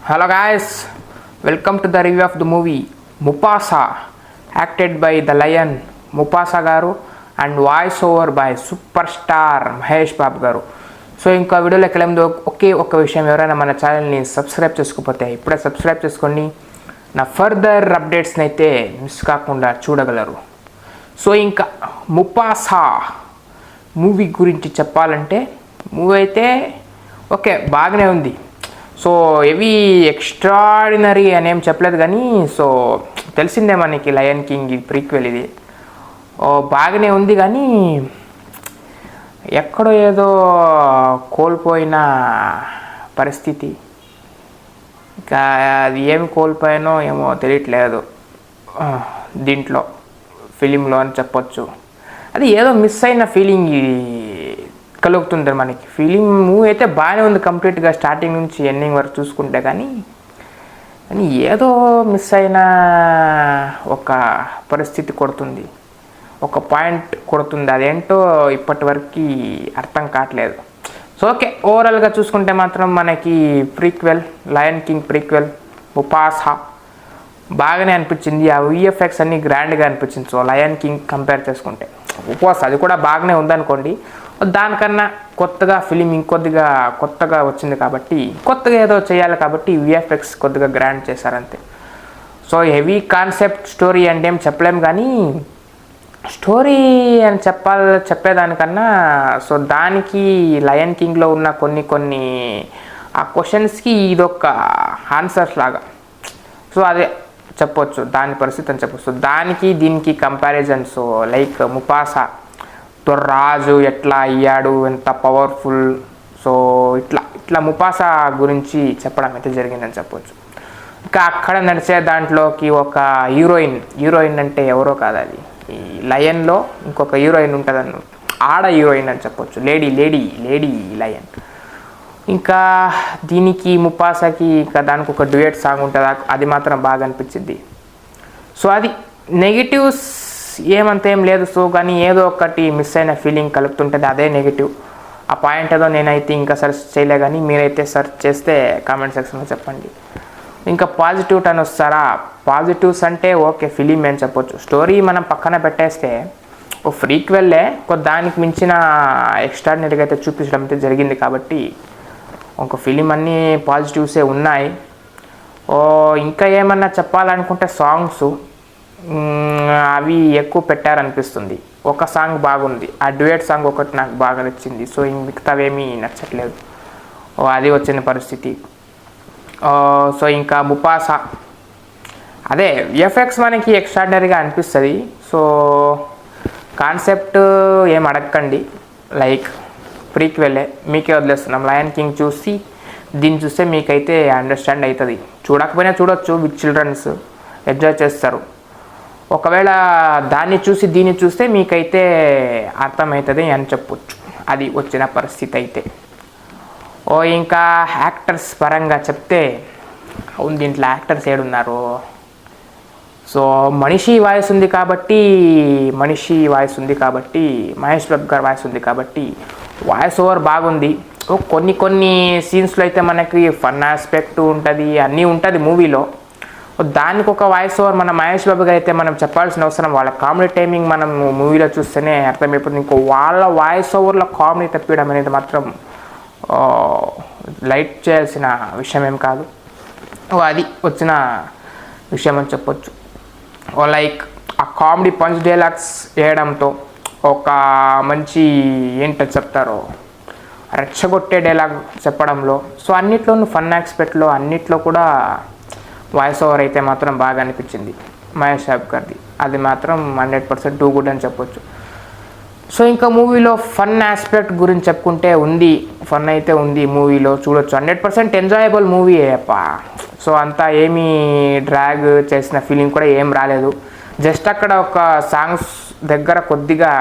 Hello guys, welcome to the review of the movie Mufasa, acted by the lion Mufasa garu and voice over by superstar Mahesh Babu garu. So ఇంకా వీడియోలోకి వెళ్ళే ముందు ఒక్క విషయం, ఎవరైనా మన ఛానల్ని సబ్స్క్రైబ్ చేసుకోకపోతే ఇప్పుడే సబ్స్క్రైబ్ చేసుకోండి, నా ఫర్దర్ అప్డేట్స్ని అయితే మిస్ కాకుండా చూడగలరు. సో ఇంకా ముఫాసా మూవీ గురించి చెప్పాలంటే మూవీ అయితే ఓకే బాగానే ఉంది. సో హెవీ ఎక్స్ట్రాడినరీ అని ఏం చెప్పలేదు కానీ సో తెలిసిందే మనకి లయన్ కింగ్ ప్రీక్వెల్ ఇది బాగానే ఉంది. కానీ ఎక్కడో ఏదో కోల్పోయిన పరిస్థితి, ఇంకా అది ఏమి కోల్పోయానో ఏమో తెలియట్లేదు దీంట్లో ఫిలింలో అని చెప్పొచ్చు. అది ఏదో మిస్ అయిన ఫీలింగ్ కలుగుతుంది మనకి. ఫీలింగ్ మూవీ అయితే బాగానే ఉంది కంప్లీట్గా స్టార్టింగ్ నుంచి ఎండింగ్ వరకు చూసుకుంటే, కానీ ఏదో మిస్ అయిన ఒక పరిస్థితి కొడుతుంది, ఒక పాయింట్ కొడుతుంది. అదేంటో ఇప్పటి వరకు అర్థం కావట్లేదు. సో ఓకే, ఓవరాల్గా చూసుకుంటే మాత్రం మనకి prequel lion king prequel Mufasa బాగానే అనిపించింది. ఆ విఎఫ్ఎక్స్ అన్నీ గ్రాండ్గా అనిపించింది. సో లయన్ కింగ్ కంపేర్ చేసుకుంటే ముఫాసా అది కూడా బాగానే ఉందనుకోండి. దానికన్నా కొత్తగా ఫిలిం ఇంకొద్దిగా కొత్తగా వచ్చింది కాబట్టి, కొత్తగా ఏదో చేయాలి కాబట్టి విఎఫ్ఎక్స్ కొద్దిగా గ్రాండ్ చేశారంతే. సో హెవీ కాన్సెప్ట్ స్టోరీ అంటే ఏం చెప్పలేము, కానీ స్టోరీ అని చెప్పేదానికన్నా సో దానికి లయన్ కింగ్లో ఉన్న కొన్ని ఆ క్వశ్చన్స్కి ఇదొక ఆన్సర్స్ లాగా. సో అదే చెప్పొచ్చు, దాని పరిస్థితి అని చెప్పొచ్చు. దానికి దీనికి కంపారిజన్. సో లైక్ ముఫాసా రాజు ఎట్లా అయ్యాడు, ఎంత పవర్ఫుల్. సో ఇట్లా ముఫాసా గురించి చెప్పడం అయితే జరిగిందని చెప్పొచ్చు. ఇంకా అక్కడ నడిచే దాంట్లోకి ఒక హీరోయిన్ అంటే ఎవరో కాదు, అది ఈ లయన్లో ఇంకొక హీరోయిన్ ఉంటుందని, ఆడ హీరోయిన్ అని చెప్పొచ్చు, లేడీ లయన్. ఇంకా దీనికి ముఫాసాకి ఇంకా దానికి ఒక డ్యూయట్ సాంగ్ ఉంటుంది, అది మాత్రం బాగా అనిపించింది. సో అది నెగిటివ్స్ ఏమంత ఏం లేదు. సో కానీ ఏదో ఒకటి మిస్ అయిన ఫీలింగ్ కలుగుతుంటుంది, అదే నెగిటివ్. ఆ పాయింట్ ఏదో నేనైతే ఇంకా సెర్చ్ చేయలే, కానీ మీరైతే సెర్చ్ చేస్తే కామెంట్ సెక్షన్లో చెప్పండి. ఇంకా పాజిటివ్ అని వస్తారా? పాజిటివ్స్ అంటే ఓకే ఫిలిం అని చెప్పొచ్చు. స్టోరీ మనం పక్కన పెట్టేస్తే ఓ ప్రీక్వెల్లే దానికి మించిన ఎక్స్ట్రాడినరీగా అయితే చూపించడం అయితే జరిగింది. కాబట్టి ఒక ఫిలిం అన్నీ పాజిటివ్సే ఉన్నాయి. ఇంకా ఏమన్నా చెప్పాలనుకుంటే సాంగ్స్ అవి ఎక్కువ పెట్టారనిపిస్తుంది. ఒక సాంగ్ బాగుంది, ఆ డ్యూయట్ సాంగ్ ఒకటి నాకు బాగా నచ్చింది. సో మిగతావేమీ నచ్చట్లేదు, అది వచ్చిన పరిస్థితి. సో ఇంకా ముఫాసా అదే విఎఫ్ఎక్స్ మనకి ఎక్స్ట్రాడినరీగా అనిపిస్తుంది. సో కాన్సెప్ట్ ఏం అడగండి, లైక్ ప్రీక్వెల్లే మీకే వదిలేస్తున్నాం. లయన్ కింగ్ చూసి దీన్ని చూస్తే మీకైతే అండర్స్టాండ్ అవుతుంది. చూడకపోయినా చూడొచ్చు, విత్ చిల్డ్రన్స్ ఎంజాయ్ చేస్తారు. ఒకవేళ దాన్ని చూసి దీన్ని చూస్తే మీకైతే అర్థమవుతుంది అని చెప్పొచ్చు, అది వచ్చిన పరిస్థితి అయితే. ఇంకా యాక్టర్స్ పరంగా చెప్తే అవును, దీంట్లో యాక్టర్స్ ఏడున్నారు. సో మనిషి వాయిస్ ఉంది కాబట్టి మహేష్ బాబు గారి వాయిస్ ఉంది కాబట్టి వాయిస్ ఓవర్ బాగుంది. కొన్ని సీన్స్లో అయితే మనకి ఫన్ ఆస్పెక్ట్ ఉంటుంది, అన్నీ ఉంటుంది మూవీలో. దానికి ఒక వాయిస్ ఓవర్ మన మహేష్ బాబు గారు అయితే మనం చెప్పాల్సిన అవసరం, వాళ్ళ కామెడీ టైమింగ్ మనం మూవీలో చూస్తేనే అర్థమైపోతుంది. ఇంకో వాళ్ళ వాయిస్ ఓవర్లో కామెడీ తప్పియడం అనేది మాత్రం లైట్ చేయాల్సిన విషయం ఏం కాదు, అది వచ్చిన విషయం అని చెప్పొచ్చు. లైక్ ఆ కామెడీ పంచ్ డైలాగ్స్ వేయడంతో ఒక మంచి ఏంటో చెప్తారో రెచ్చగొట్టే డైలాగ్ చెప్పడంలో, సో అన్నిట్లోనూ ఫన్ ఆస్పెక్ట్లో అన్నిట్లో కూడా వాయిస్ ఓవర్ అయితే మాత్రం బాగా అనిపించింది మహేష్ బాబు గారిది. అది మాత్రం 100% టూ గుడ్ అని చెప్పొచ్చు. సో ఇంకా మూవీలో ఫన్ ఆస్పెక్ట్ గురించి చెప్పుకుంటే ఉంది, ఫన్ అయితే ఉంది మూవీలో, చూడొచ్చు. 100% ఎంజాయబుల్ మూవీ అప్ప. సో అంతా ఏమీ డ్రాగ్ చేసిన ఫీలింగ్ కూడా ఏం రాలేదు. జస్ట్ అక్కడ ఒక సాంగ్స్ దగ్గర కొద్దిగా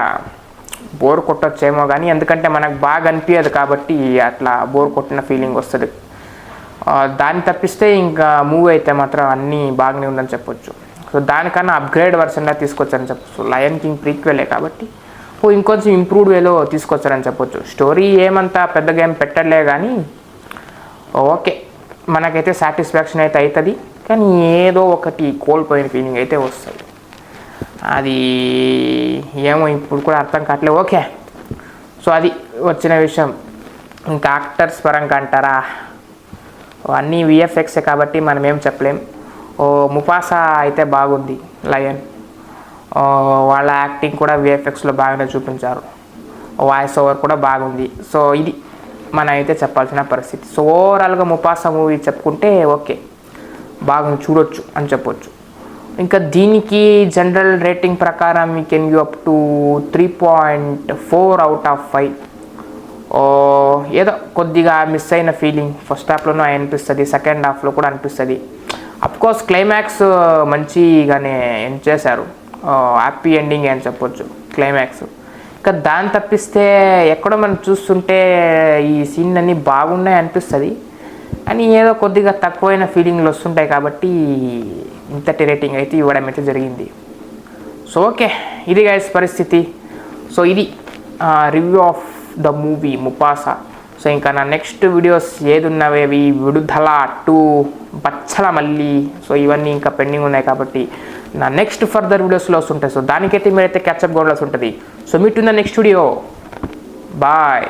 బోర్ కొట్టొచ్చేమో, కానీ ఎందుకంటే మనకు బాగా అనిపించదు కాబట్టి అట్లా బోర్ కొట్టిన ఫీలింగ్ వస్తుంది. దాన్ని తప్పిస్తే ఇంకా మూవీ అయితే మాత్రం అన్నీ బాగానే ఉందని చెప్పొచ్చు. సో దానికన్నా అప్గ్రేడ్ వర్షన్లా తీసుకొచ్చారని చెప్పొచ్చు. లయన్ కింగ్ ప్రీక్వెలే కాబట్టి ఇంకొంచెం ఇంప్రూవ్డ్ వేలో తీసుకొచ్చారని చెప్పొచ్చు. స్టోరీ ఏమంతా పెద్దగా ఏం పెట్టలే, కానీ ఓకే మనకైతే సాటిస్ఫాక్షన్ అయితే అవుతుంది, కానీ ఏదో ఒకటి కోల్పోయిన ఫీలింగ్ అయితే వస్తుంది. అది ఏమో ఇప్పుడు కూడా అర్థం కావట్లేదు. ఓకే, సో అది వచ్చిన విషయం. ఇంకా యాక్టర్స్ పరంగా అంటారా, అన్నీ విఎఫ్ఎక్సే కాబట్టి మనం ఏం చెప్పలేం. ముఫాసా అయితే బాగుంది, లయన్. వాళ్ళ యాక్టింగ్ కూడా విఎఫ్ఎక్స్లో బాగానే చూపించారు, వాయిస్ ఓవర్ కూడా బాగుంది. సో ఇది మనం అయితే చెప్పాల్సిన పరిస్థితి. సో ఓవరాల్గా ముఫాసా మూవీ చెప్పుకుంటే ఓకే, బాగుంది, చూడొచ్చు అని చెప్పొచ్చు. ఇంకా దీనికి జనరల్ రేటింగ్ ప్రకారం we can give up to 3.4 out of 5. ఏదో కొద్దిగా మిస్ అయిన ఫీలింగ్ ఫస్ట్ హాఫ్లోనూ అనిపిస్తుంది, సెకండ్ హాఫ్లో కూడా అనిపిస్తుంది. అఫ్కోర్స్ క్లైమాక్స్ మంచిగానే ఎండ్ చేశారు, హ్యాపీ ఎండింగ్ అని చెప్పొచ్చు క్లైమాక్స్. ఇంకా దాన్ని తప్పిస్తే ఎక్కడో మనం చూస్తుంటే ఈ సీన్ అన్నీ బాగున్నాయి అనిపిస్తుంది, అని ఏదో కొద్దిగా తక్కువైన ఫీలింగ్లు వస్తుంటాయి. కాబట్టి ఇంతటి రేటింగ్ అయితే ఇవ్వడం అయితే జరిగింది. సో ఓకే, ఇది గైస్ పరిస్థితి. సో ఇది review of the movie Mufasa. So ఇంకా నా నెక్స్ట్ వీడియోస్ ఏది ఉన్నవేవి, విడుదల 2, బచ్చల మళ్ళీ, సో ఇవన్నీ ఇంకా పెండింగ్ ఉన్నాయి కాబట్టి నా నెక్స్ట్ ఫర్దర్ వీడియోస్లో వస్తుంటాయి. సో దానికైతే మీరైతే క్యాచప్ గోల్స్ ఉంటుంది. So meet in the next video, bye.